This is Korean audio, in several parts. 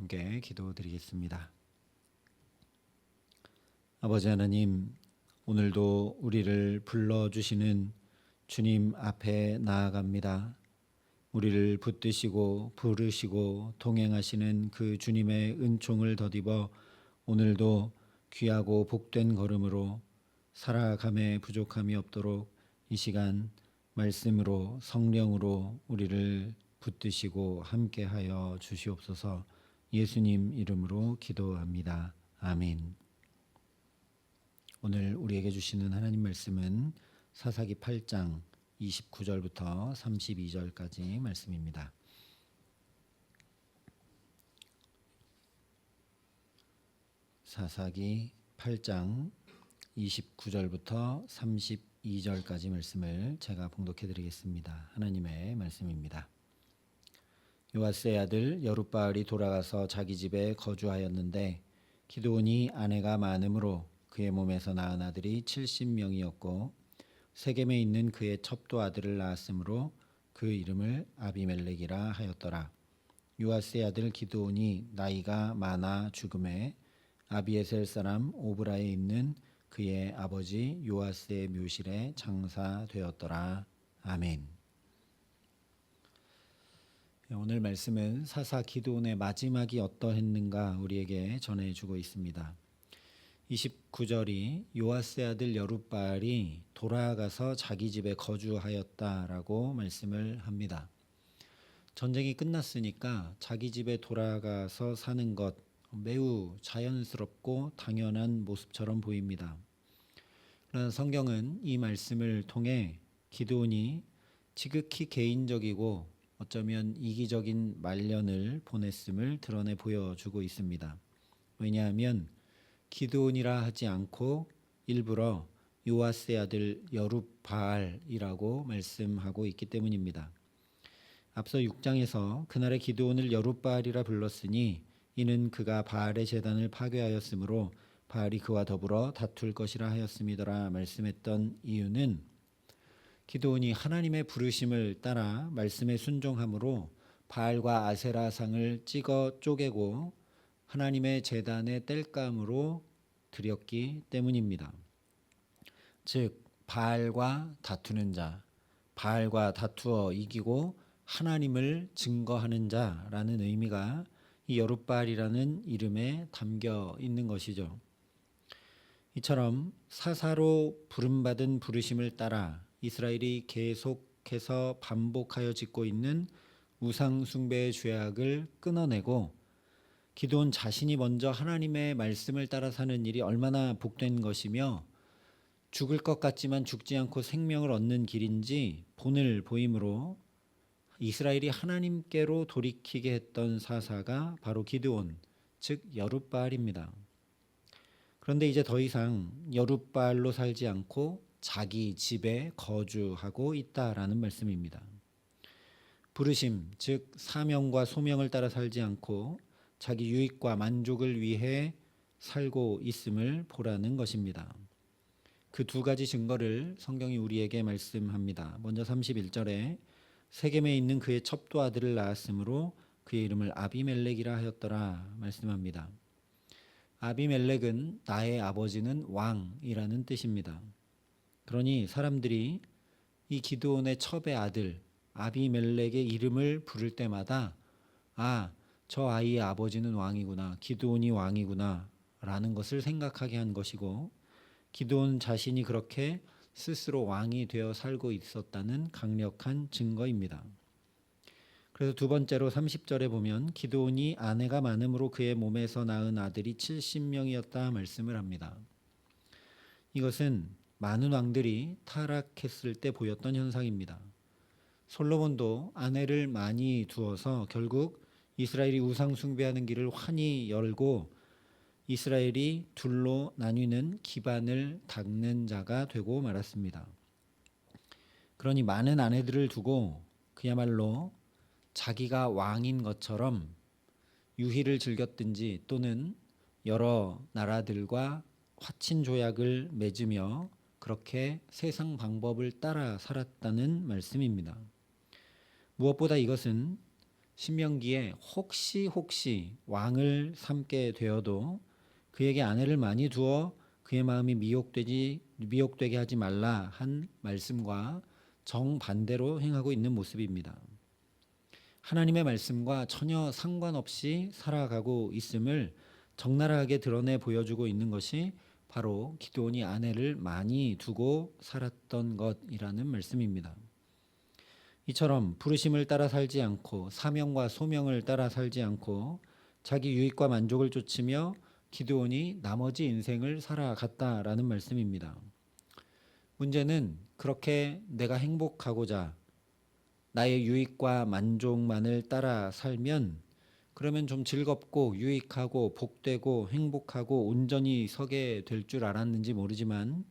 함께 기도드리겠습니다. 아버지 하나님, 오늘도 우리를 불러주시는 주님 앞에 나아갑니다. 우리를 붙드시고 부르시고 동행하시는 그 주님의 은총을 덧입어 오늘도 귀하고 복된 걸음으로 살아감에 부족함이 없도록 이 시간 말씀으로 성령으로 우리를 붙드시고 함께하여 주시옵소서. 예수님 이름으로 기도합니다. 아멘. 오늘 우리에게 주시는 하나님 말씀은 사사기 8장 29절부터 32절까지 말씀입니다. 사사기 8장 29절부터 32절까지 말씀을 제가 봉독해 드리겠습니다. 하나님의 말씀입니다. 요아스의 아들 여룻바알이 돌아가서 자기 집에 거주하였는데 기드온이 아내가 많음으로 그의 몸에서 낳은 아들이 70명이었고 세겜에 있는 그의 첩도 아들을 낳았으므로 그 이름을 아비멜렉이라 하였더라. 요아스의 아들 기드온이 나이가 많아 죽음에 아비에셀 사람 오브라에 있는 그의 아버지 요아스의 묘실에 장사되었더라. 아멘. 오늘 말씀은 사사 기드온의 마지막이 어떠했는가 우리에게 전해주고 있습니다. 29절이 요아스의 아들 여룻바알이 돌아가서 자기 집에 거주하였다라고 말씀을 합니다. 전쟁이 끝났으니까 자기 집에 돌아가서 사는 것 매우 자연스럽고 당연한 모습처럼 보입니다. 그러나 성경은 이 말씀을 통해 기드온이 지극히 개인적이고 어쩌면 이기적인 말년을 보냈음을 드러내 보여주고 있습니다. 왜냐하면 기드온이라 하지 않고 일부러 요아스의 아들 여룻바알이라고 말씀하고 있기 때문입니다. 앞서 6장에서 그날의 기드온을 여룻바알이라 불렀으니 이는 그가 바알의 제단을 파괴하였으므로 바알이 그와 더불어 다툴 것이라 하였음이더라 말씀했던 이유는 기드온이 하나님의 부르심을 따라 말씀에 순종함으로 바알과 아세라상을 찍어 쪼개고 하나님의 제단의 땔감으로 드렸기 때문입니다. 즉 바알과 다투는 자, 바알과 다투어 이기고 하나님을 증거하는 자라는 의미가 이 여룻바알이라는 이름에 담겨 있는 것이죠. 이처럼 사사로 부름받은 부르심을 따라 이스라엘이 계속해서 반복하여 짓고 있는 우상 숭배의 죄악을 끊어내고 기드온 자신이 먼저 하나님의 말씀을 따라 사는 일이 얼마나 복된 것이며 죽을 것 같지만 죽지 않고 생명을 얻는 길인지 본을 보이므로 이스라엘이 하나님께로 돌이키게 했던 사사가 바로 기드온, 즉 여룻바알입니다. 그런데 이제 더 이상 여룻바알로 살지 않고 자기 집에 거주하고 있다라는 말씀입니다. 부르심, 즉 사명과 소명을 따라 살지 않고 자기 유익과 만족을 위해 살고 있음을 보라는 것입니다. 그 두 가지 증거를 성경이 우리에게 말씀합니다. 먼저 31절에 세겜에 있는 그의 첩도 아들을 낳았으므로 그의 이름을 아비멜렉이라 하였더라 말씀합니다. 아비멜렉은 나의 아버지는 왕이라는 뜻입니다. 그러니 사람들이 이 기드온의 첩의 아들 아비멜렉의 이름을 부를 때마다 저 아이의 아버지는 왕이구나, 기드온이 왕이구나 라는 것을 생각하게 한 것이고 기드온 자신이 그렇게 스스로 왕이 되어 살고 있었다는 강력한 증거입니다. 그래서 두 번째로 30절에 보면 기드온이 아내가 많음으로 그의 몸에서 낳은 아들이 70명이었다 말씀을 합니다. 이것은 많은 왕들이 타락했을 때 보였던 현상입니다. 솔로몬도 아내를 많이 두어서 결국 이스라엘이 우상 숭배하는 길을 환히 열고 이스라엘이 둘로 나뉘는 기반을 닦는 자가 되고 말았습니다. 그러니 많은 아내들을 두고 그야말로 자기가 왕인 것처럼 유희를 즐겼든지 또는 여러 나라들과 화친 조약을 맺으며 그렇게 세상 방법을 따라 살았다는 말씀입니다. 무엇보다 이것은 신명기에 혹시 왕을 삼게 되어도 그에게 아내를 많이 두어 그의 마음이 미혹되게 하지 말라 한 말씀과 정반대로 행하고 있는 모습입니다. 하나님의 말씀과 전혀 상관없이 살아가고 있음을 적나라하게 드러내 보여주고 있는 것이 바로 기드온이 아내를 많이 두고 살았던 것이라는 말씀입니다. 이처럼 부르심을 따라 살지 않고 사명과 소명을 따라 살지 않고 자기 유익과 만족을 쫓으며 기드온이 나머지 인생을 살아갔다라는 말씀입니다. 문제는 그렇게 내가 행복하고자 나의 유익과 만족만을 따라 살면 그러면 좀 즐겁고 유익하고 복되고 행복하고 온전히 서게 될 줄 알았는지 모르지만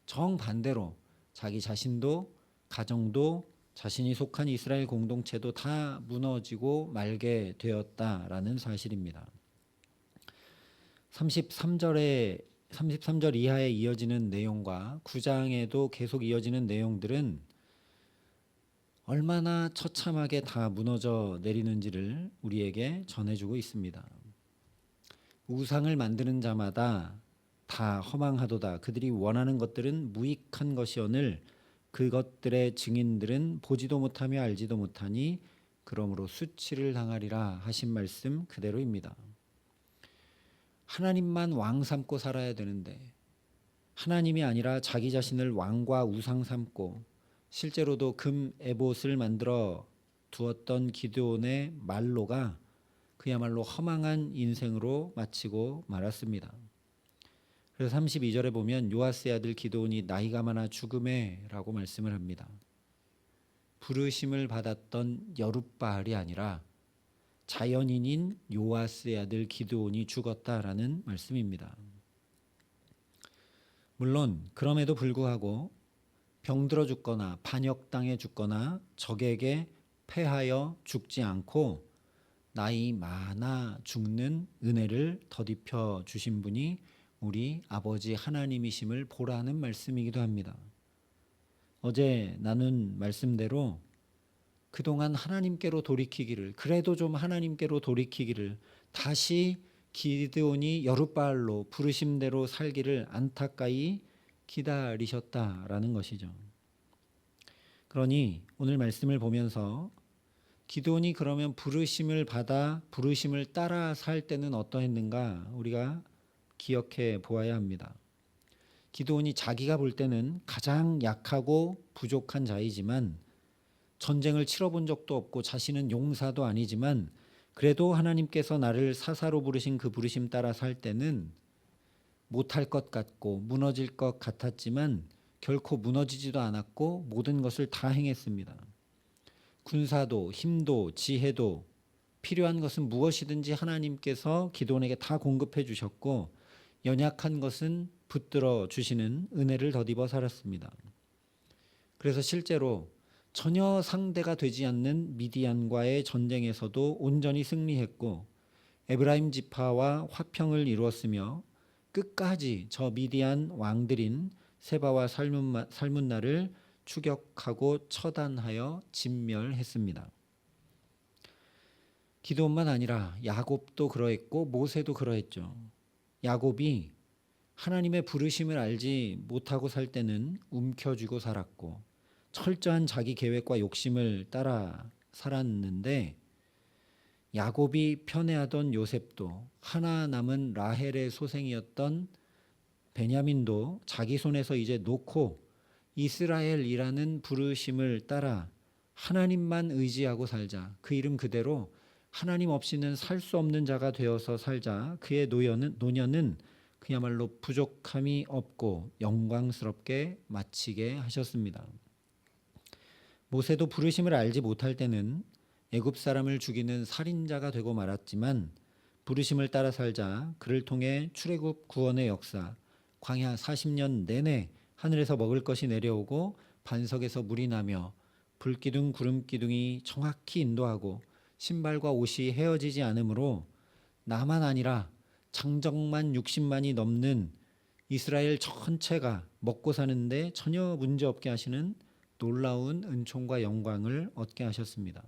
정반대로 자기 자신도 가정도 자신이 속한 이스라엘 공동체도 다 무너지고 말게 되었다라는 사실입니다. 33절 이하에 이어지는 내용과 9장에도 계속 이어지는 내용들은 얼마나 처참하게 다 무너져 내리는지를 우리에게 전해주고 있습니다. 우상을 만드는 자마다 다 허망하도다. 그들이 원하는 것들은 무익한 것이오늘 그것들의 증인들은 보지도 못하며 알지도 못하니 그러므로 수치를 당하리라 하신 말씀 그대로입니다. 하나님만 왕 삼고 살아야 되는데 하나님이 아니라 자기 자신을 왕과 우상 삼고 실제로도 금 에봇을 만들어 두었던 기드온의 말로가 그야말로 허망한 인생으로 마치고 말았습니다. 그래서 32절에 보면 요아스의 아들 기드온이 나이가 많아 죽음에 라고 말씀을 합니다. 부르심을 받았던 여룻바알이 아니라 자연인인 요아스의 아들 기드온이 죽었다라는 말씀입니다. 물론 그럼에도 불구하고 병들어 죽거나 반역당해 죽거나 적에게 패하여 죽지 않고 나이 많아 죽는 은혜를 더디펴 주신 분이 우리 아버지 하나님이심을 보라는 말씀이기도 합니다. 어제 나눈 말씀대로 그동안 하나님께로 돌이키기를, 그래도 좀 하나님께로 돌이키기를, 다시 기드온이 여룻바알로 부르심대로 살기를 안타까이 기다리셨다라는 것이죠. 그러니 오늘 말씀을 보면서 기드온이 그러면 부르심을 받아 부르심을 따라 살 때는 어떠했는가 우리가 기억해 보아야 합니다. 기드온이 자기가 볼 때는 가장 약하고 부족한 자이지만 전쟁을 치러본 적도 없고 자신은 용사도 아니지만 그래도 하나님께서 나를 사사로 부르신 그 부르심 따라 살 때는 못할 것 같고 무너질 것 같았지만 결코 무너지지도 않았고 모든 것을 다 행했습니다. 군사도 힘도 지혜도 필요한 것은 무엇이든지 하나님께서 기드온에게 다 공급해 주셨고 연약한 것은 붙들어 주시는 은혜를 덧입어 살았습니다. 그래서 실제로 전혀 상대가 되지 않는 미디안과의 전쟁에서도 온전히 승리했고 에브라임 지파와 화평을 이루었으며 끝까지 저 미디안 왕들인 세바와 살문나를 추격하고 처단하여 진멸했습니다. 기드온만 아니라 야곱도 그러했고 모세도 그러했죠. 야곱이 하나님의 부르심을 알지 못하고 살 때는 움켜쥐고 살았고 철저한 자기 계획과 욕심을 따라 살았는데 야곱이 편애하던 요셉도 하나 남은 라헬의 소생이었던 베냐민도 자기 손에서 이제 놓고 이스라엘이라는 부르심을 따라 하나님만 의지하고 살자. 그 이름 그대로 하나님 없이는 살 수 없는 자가 되어서 살자. 그의 노년은 그야말로 부족함이 없고 영광스럽게 마치게 하셨습니다. 모세도 부르심을 알지 못할 때는 애굽 사람을 죽이는 살인자가 되고 말았지만 부르심을 따라 살자 그를 통해 출애굽 구원의 역사, 광야 40년 내내 하늘에서 먹을 것이 내려오고 반석에서 물이 나며 불기둥 구름기둥이 정확히 인도하고 신발과 옷이 헤어지지 않으므로 나만 아니라 장정만 60만이 넘는 이스라엘 전체가 먹고 사는데 전혀 문제없게 하시는 놀라운 은총과 영광을 얻게 하셨습니다.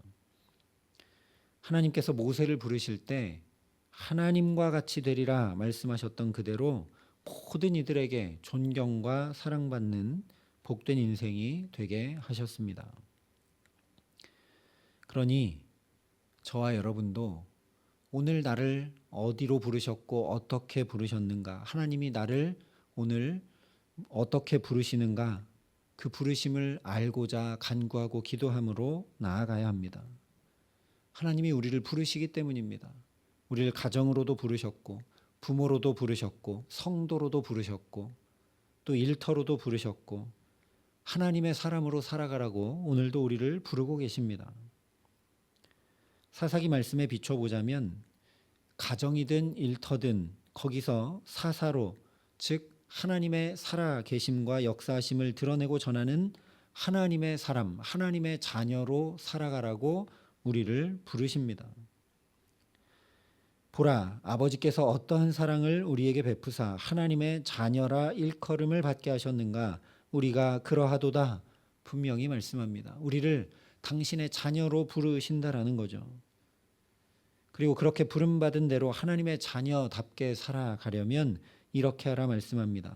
하나님께서 모세를 부르실 때 하나님과 같이 되리라 말씀하셨던 그대로 모든 이들에게 존경과 사랑받는 복된 인생이 되게 하셨습니다. 그러니 저와 여러분도 오늘 나를 어디로 부르셨고 어떻게 부르셨는가, 하나님이 나를 오늘 어떻게 부르시는가, 그 부르심을 알고자 간구하고 기도함으로 나아가야 합니다. 하나님이 우리를 부르시기 때문입니다. 우리를 가정으로도 부르셨고 부모로도 부르셨고 성도로도 부르셨고 또 일터로도 부르셨고 하나님의 사람으로 살아가라고 오늘도 우리를 부르고 계십니다. 사사기 말씀에 비춰보자면 가정이든 일터든 거기서 사사로, 즉 하나님의 살아 계심과 역사하심을 드러내고 전하는 하나님의 사람, 하나님의 자녀로 살아가라고 우리를 부르십니다. 보라, 아버지께서 어떠한 사랑을 우리에게 베푸사 하나님의 자녀라 일컬음을 받게 하셨는가, 우리가 그러하도다 분명히 말씀합니다. 우리를 당신의 자녀로 부르신다라는 거죠. 그리고 그렇게 부름받은 대로 하나님의 자녀답게 살아가려면 이렇게 하라 말씀합니다.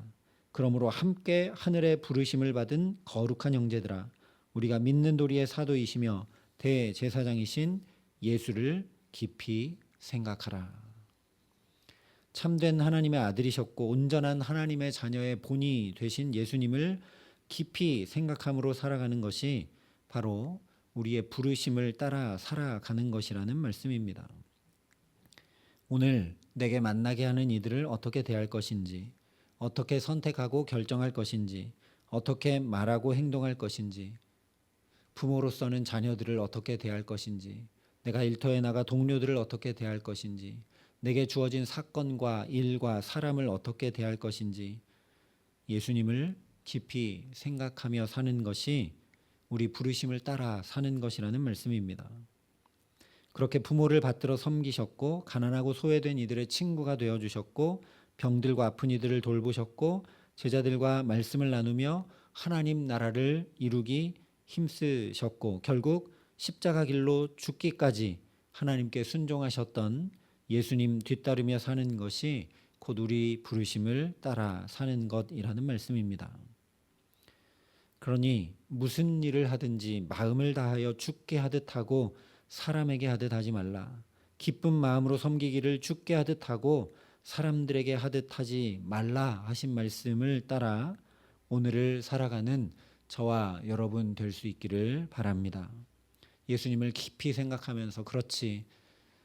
그러므로 함께 하늘의 부르심을 받은 거룩한 형제들아, 우리가 믿는 도리의 사도이시며 대제사장이신 예수를 깊이 생각하라. 참된 하나님의 아들이셨고 온전한 하나님의 자녀의 본이 되신 예수님을 깊이 생각함으로 살아가는 것이 바로 우리의 부르심을 따라 살아가는 것이라는 말씀입니다. 오늘 내게 만나게 하는 이들을 어떻게 대할 것인지, 어떻게 선택하고 결정할 것인지, 어떻게 말하고 행동할 것인지, 부모로서는 자녀들을 어떻게 대할 것인지, 내가 일터에 나가 동료들을 어떻게 대할 것인지, 내게 주어진 사건과 일과 사람을 어떻게 대할 것인지 예수님을 깊이 생각하며 사는 것이 우리 부르심을 따라 사는 것이라는 말씀입니다. 그렇게 부모를 받들어 섬기셨고 가난하고 소외된 이들의 친구가 되어주셨고 병들고 아픈 이들을 돌보셨고 제자들과 말씀을 나누며 하나님 나라를 이루기 힘쓰셨고 결국 십자가 길로 죽기까지 하나님께 순종하셨던 예수님 뒤따르며 사는 것이 곧 우리 부르심을 따라 사는 것이라는 말씀입니다. 그러니 무슨 일을 하든지 마음을 다하여 주께 하듯 하고 사람에게 하듯 하지 말라. 기쁜 마음으로 섬기기를 주께 하듯 하고 사람들에게 하듯 하지 말라 하신 말씀을 따라 오늘을 살아가는 저와 여러분 될 수 있기를 바랍니다. 예수님을 깊이 생각하면서 그렇지,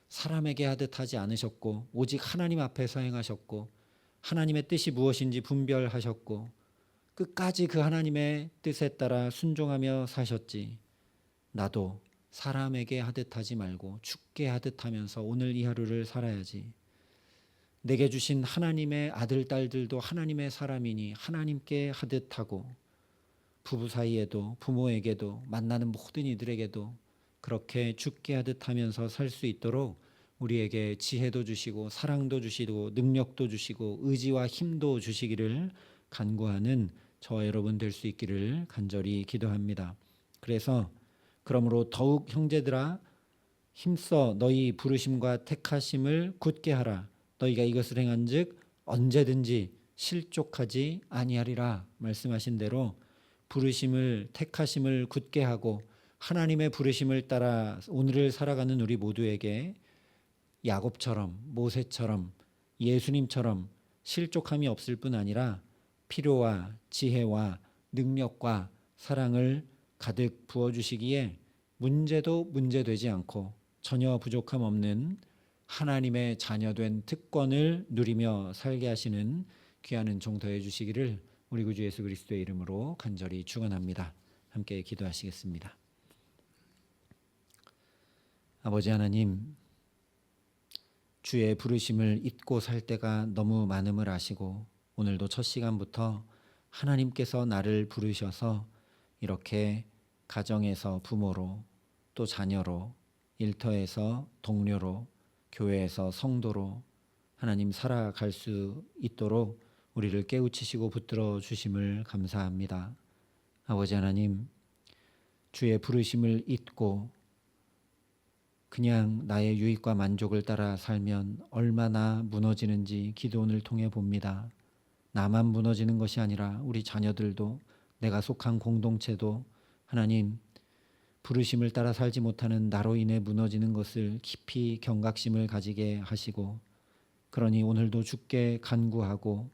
사람에게 하듯 하지 않으셨고 오직 하나님 앞에서 행하셨고 하나님의 뜻이 무엇인지 분별하셨고 끝까지 그 하나님의 뜻에 따라 순종하며 사셨지. 나도 사람에게 하듯 하지 말고 주께 하듯 하면서 오늘 이 하루를 살아야지. 내게 주신 하나님의 아들, 딸들도 하나님의 사람이니 하나님께 하듯 하고 부부 사이에도 부모에게도 만나는 모든 이들에게도 그렇게 주께 하듯 하면서 살 수 있도록 우리에게 지혜도 주시고 사랑도 주시고 능력도 주시고 의지와 힘도 주시기를 간구하는 저와 여러분 될 수 있기를 간절히 기도합니다. 그래서 그러므로 더욱 형제들아 힘써 너희 부르심과 택하심을 굳게 하라. 너희가 이것을 행한즉 언제든지 실족하지 아니하리라 말씀하신 대로 부르심을 택하심을 굳게 하고 하나님의 부르심을 따라 오늘을 살아가는 우리 모두에게 야곱처럼 모세처럼 예수님처럼 실족함이 없을 뿐 아니라 필요와 지혜와 능력과 사랑을 가득 부어주시기에 문제도 문제되지 않고 전혀 부족함 없는 하나님의 자녀된 특권을 누리며 살게 하시는 귀한 은총 더해 주시기를 우리 구주 예수 그리스도의 이름으로 간절히 축원합니다. 함께 기도하시겠습니다. 아버지 하나님, 주의 부르심을 잊고 살 때가 너무 많음을 아시고 오늘도 첫 시간부터 하나님께서 나를 부르셔서 이렇게 가정에서 부모로 또 자녀로 일터에서 동료로 교회에서 성도로 하나님 살아갈 수 있도록 우리를 깨우치시고 붙들어 주심을 감사합니다. 아버지 하나님, 주의 부르심을 잊고 그냥 나의 유익과 만족을 따라 살면 얼마나 무너지는지 기도원을 통해 봅니다. 나만 무너지는 것이 아니라 우리 자녀들도, 내가 속한 공동체도 하나님 부르심을 따라 살지 못하는 나로 인해 무너지는 것을 깊이 경각심을 가지게 하시고, 그러니 오늘도 주께 간구하고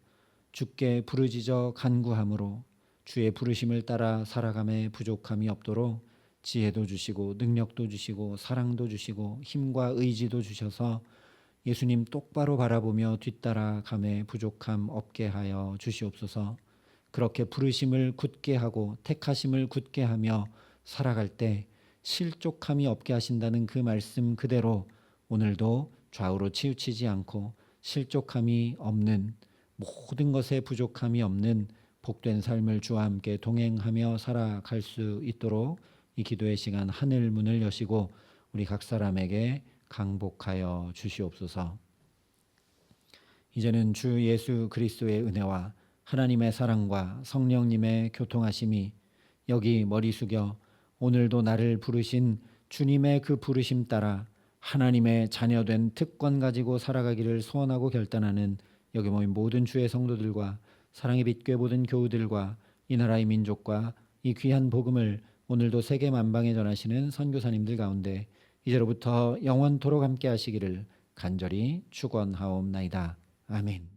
주께 부르짖어 간구함으로 주의 부르심을 따라 살아감에 부족함이 없도록 지혜도 주시고 능력도 주시고 사랑도 주시고 힘과 의지도 주셔서 예수님 똑바로 바라보며 뒤따라감에 부족함 없게 하여 주시옵소서. 그렇게 부르심을 굳게 하고 택하심을 굳게 하며 살아갈 때 실족함이 없게 하신다는 그 말씀 그대로 오늘도 좌우로 치우치지 않고 실족함이 없는, 모든 것에 부족함이 없는 복된 삶을 주와 함께 동행하며 살아갈 수 있도록 이 기도의 시간 하늘 문을 여시고 우리 각 사람에게 강복하여 주시옵소서. 이제는 주 예수 그리스도의 은혜와 하나님의 사랑과 성령님의 교통하심이 여기 머리 숙여 오늘도 나를 부르신 주님의 그 부르심 따라 하나님의 자녀된 특권 가지고 살아가기를 소원하고 결단하는 여기 모인 모든 주의 성도들과 사랑의 빛교회 모든 교우들과 이 나라의 민족과 이 귀한 복음을 오늘도 세계 만방에 전하시는 선교사님들 가운데 이제로부터 영원토록 함께 하시기를 간절히 축원하옵나이다. 아멘.